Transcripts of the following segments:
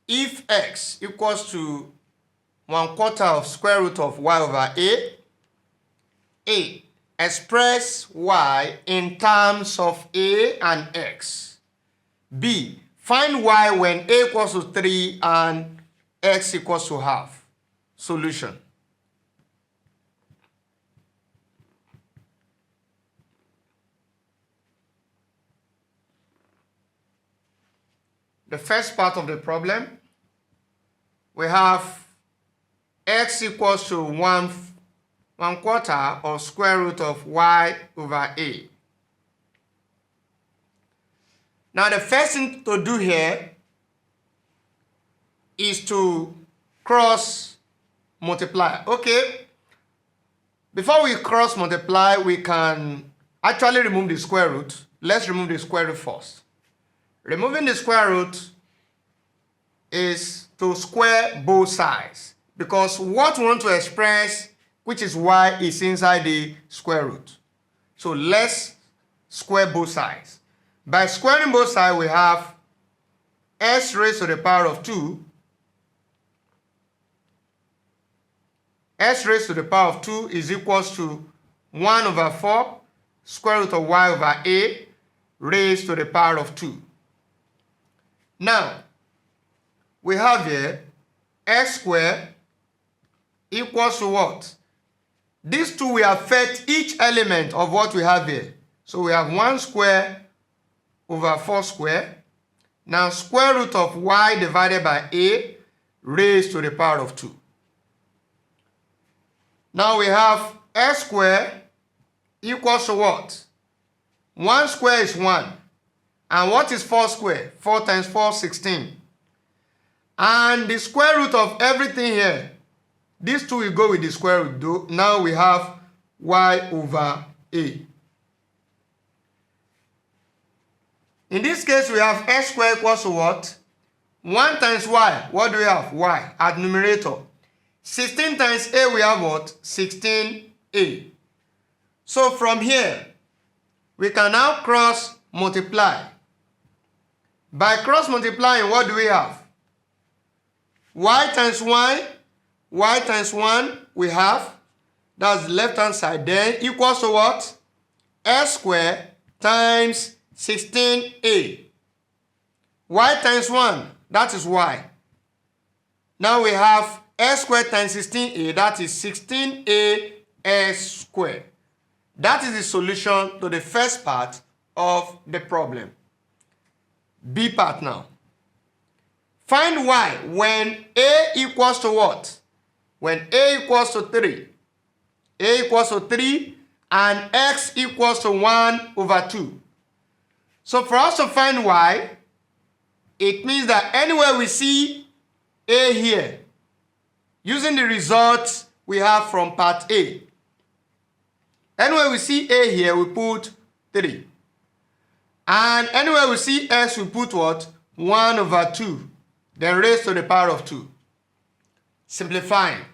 if x equals to 1/4 of square root of y over A, express y in terms of a and x. B, find y when a equals to 3 and x equals to half. Solution. The first part of the problem, we have x equals to 1/4 of square root of y over A. Now the first thing to do here is to cross multiply. Okay, before we cross multiply, we can actually remove the square root. Let's remove the square root first. Removing the square root is to square both sides, because what we want to express, which is y, is inside the square root. So let's square both sides. By squaring both sides, we have s raised to the power of 2. S raised to the power of 2 is equals to 1/4 square root of y over A raised to the power of 2. Now, we have here x squared equals to what? These two will affect each element of what we have here. So we have 1 square over 4 square. Now square root of y divided by A raised to the power of 2. Now we have x squared equals to what? 1 square is 1. And what is 4 square? 4 times 4, 16. And the square root of everything here, these two will go with the square root. Now we have y over A. In this case, we have x squared equals to what? 1 times y. What do we have? Y at numerator. 16 times A, we have what? 16A. So from here, we can now cross multiply. By cross multiplying, what do we have? Y times y times 1 we have. That's the left hand side. Then equals to what? S squared times 16A. Y times 1, that is y. Now we have s squared times 16a, that is 16a s squared. That is the solution to the first part of the problem. B part now. Find y when a equals to what? When a equals to 3. A equals to 3 and x equals to 1/2. So for us to find y, it means that anywhere we see a here, using the results we have from part A, anywhere we see a here, we put 3. And anywhere we see s, we put what? 1/2. Then raised to the power of 2. Simplifying.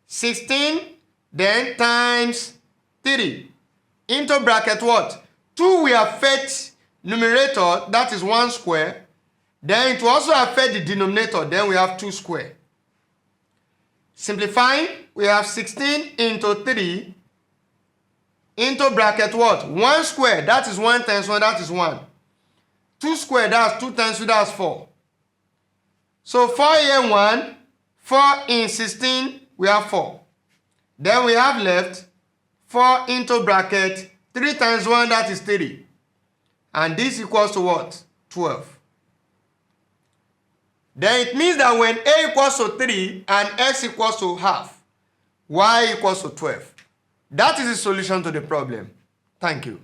16 then times 3 into bracket what? 2 will affect numerator, that is 1 square. Then it will also affect the denominator, then we have 2 square. Simplifying, we have 16 into 3 into bracket what? 1 square, that is 1 times 1, that is 1. 2 square, that's 2 times 2, that's 4. So 4 here 1, 4 in 16, we have 4. Then we have left 4 into bracket 3 times 1, that is 3. And this equals to what? 12. Then it means that when a equals to 3 and x equals to half, y equals to 12. That is the solution to the problem. Thank you.